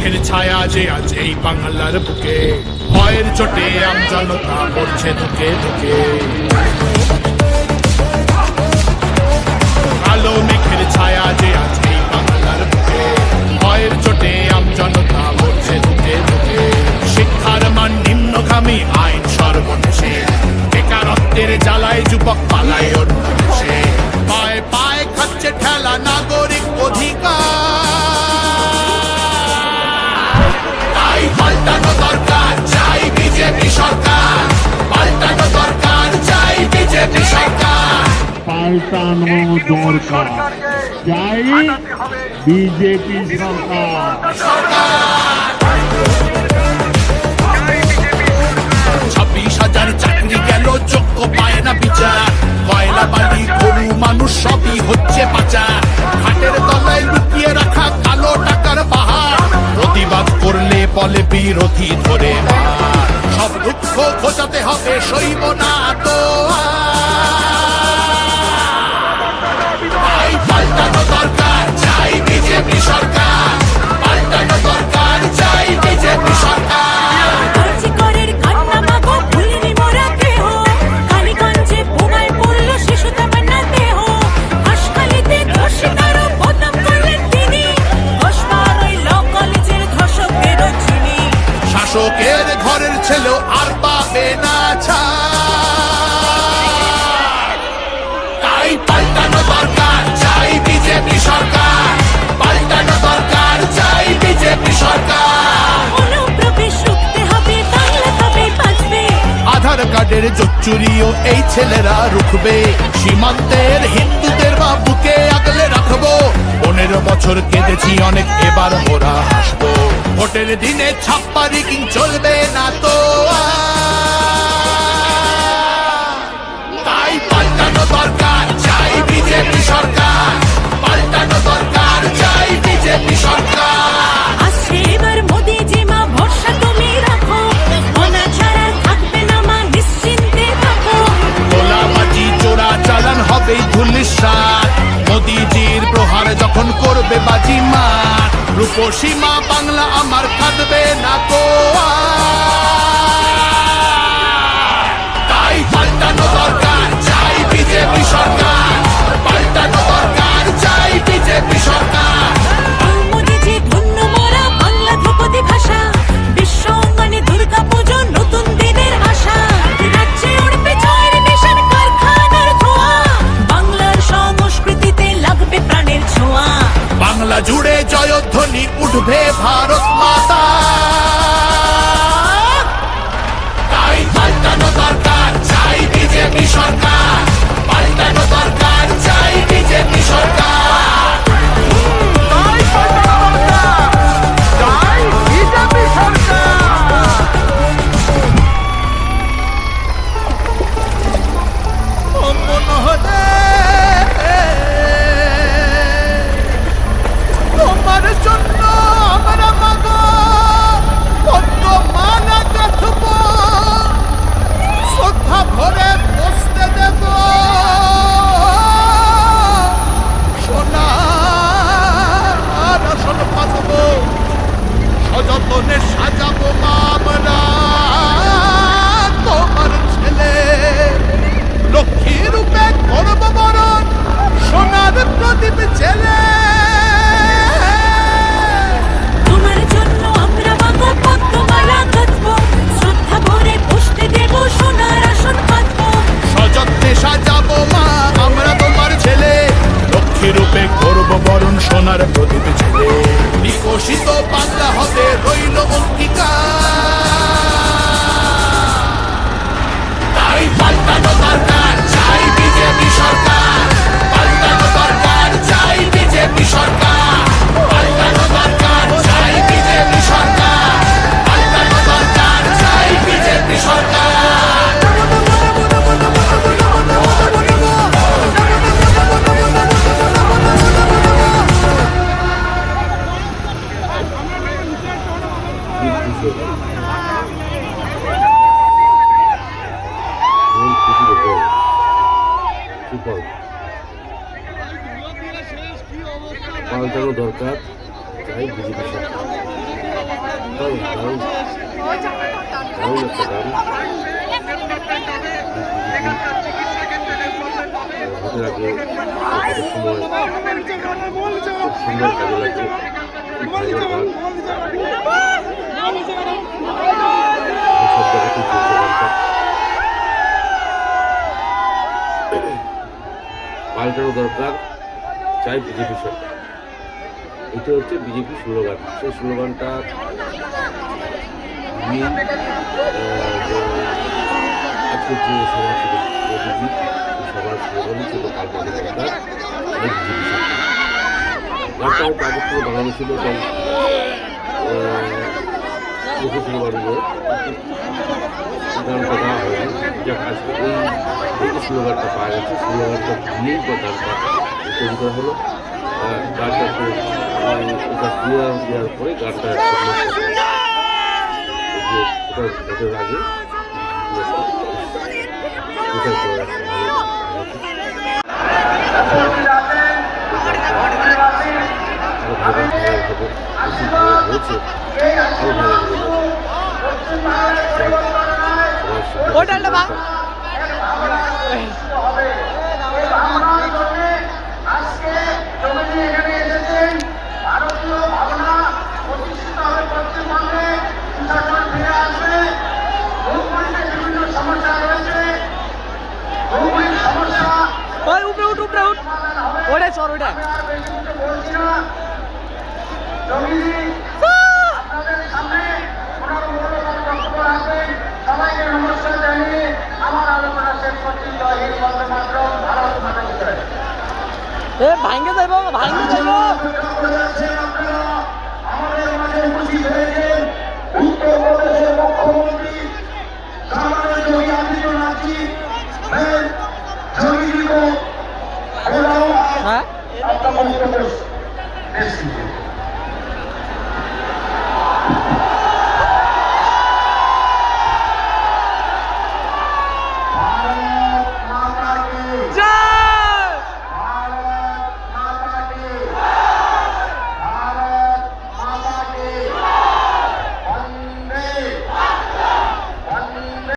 মেঘের ছায়া যে আজ এই বাংলার বুকে, ভয়ের চোটে আমজনতা মরছে ধুকে ধুকে। কালো মেঘের ছায়া যে আজ এই বাংলার বুকে, ভয়ের চোটে আমজনতা মরছে ধুকে ধুকে। শিক্ষার মান নিম্নগামী, আইন সর্বনেশে, বেকারত্বের জ্বালায় যুবক পালায় অন্য দেশে। পায়ে পায়ে খাচ্ছে ঠেলা নাগরিক অধিকার, তাই পাল্টানো দরকার, চাই বিজেপি সরকার। পাল্টানো দরকার, চাই বিজেপি সরকার। পাল্টানো দরকার, চাই বিজেপি সরকার। 26,000 চাকরি গেল, যোগ্য পায় না বিচার। কয়লা বালি গরু মানুষ সবই হচ্ছে পাচার। ঘাটের তলায় লুকিয়ে রাখা কালো টাকার পাহাড়, প্রতিবাদ করলে বলে বিরোধী ধরে মার। সব দুঃখ ঘোচাতে হবে, সইব না তো আর। পাল্টানো দরকার, চাই বিজেপি সরকার। পাল্টানো দরকার, চাই বিজেপি সরকার। শাসকের ঘরের ছেলেও আর পাবে না ছাড়, তাই পাল্টানো দরকার, চাই বিজেপি সরকার। পাল্টানো দরকার, চাই বিজেপি সরকার। আধার কার্ডের জোচ্চুরিও এই ছেলেরা রুখবে। সীমান্তের হিন্দুদের বা বুকে আগলে রাখবো। 15 বছর কেঁদেছি অনেক, এবার ওরা হাসবো। ভোটের দিনে ছাপ্পা রিগিং চলবে না তো আর। তাই পাল্টানো দরকার, চাই বিজেপি সরকার। পাল্টানো দরকার, চাই বিজেপি সরকার। চালান হবে ধুলিসাৎ, মোদিজির প্রহার যখন করবে বাজি মার। রূপসীমা বাংলা আমার কাঁদবে না তো আর। তাই পাল্টানো দরকার, চাই বিজেপি সরকার। পাল্টানো দরকার, চাই বিজেপি সরকার। বাংলা জুড়ে জয়ধ্বনি উঠবে ভারত মাতা, তাই পাল্টানো দরকার, চাই বিজেপি সরকার। পাল্টানো দরকার, চাই বিজেপি সরকার। তোমার জন্য আমরা মাগো কত মালা গাঁথবো, শ্রদ্ধা ভরে বসতে দেব সোনার আসন পাতবো। সযতনে সাজাবো আমরা তোমার ছেলে, লক্ষ্মী রূপে করব বরণ সোনার প্রদীপ ছেলে। সযত্নে সাজাবো মা আমরা তোমার ছেলে, লক্ষ্মী রূপে করব বরণ সোনার প্রদীপ ছেলে। বিকশিত বাংলা হবে রইল অঙ্গীকার, তাই পাল্টানো দরকার, চাই বিজেপি সরকার। পাল্টানো দরকার, চাই বিজেপি সরকার। পাল্টানো দরকার, চাই বিজেপি সরকার। পাল্টানো দরকার, চাই বিজেপি সরকার। পাল্টানো দরকার, চাই বিজেপি সরকার। দারুণ একটা গান হাতের আগে সময় খুব সুন্দর কাজে লাগছে সব জায়গাতেই চলছে গানটা পাল্টানো দরকার চাই বিজেপি সরকার এটা হচ্ছে বিজেপি স্লোগান সেই স্লোগানটা আজকে যে সভা ছিল মোদীজি সবার স্লোগানই ছিল পাল্টানো দরকার বিজেপি সরকার গানটা হয়তো আগে থেকে বানানো ছিল তাই লিখেছিল বাড়িয়ে গানটা দেওয়া হয়নি যাক আজকে এই যে স্লোগানটা পাওয়া গেছে স্লোগানটা দিয়েই বা গানটা তৈরি করা হলো গানটাকে এটা দেওয়ার পরে গানটা ওটার আগে ওটা চল ওটা সবাইকে নমস্কার জানিয়ে আমার আলোচনা শেষ করছি। জয় হিন্দ, বন্দে মাতরম, ভারত মাতা কি জয়। ভাঙ্গে যাইব ভাঙ্গে যাইব আমাদের মাঝে উপস্থিত হয়েছেন উত্তরপ্রদেশের মুখ্যমন্ত্রী সামান্য যোগী আদিত্যনাথজি। যোগীজি को হ্যাঁ आपका मंत्र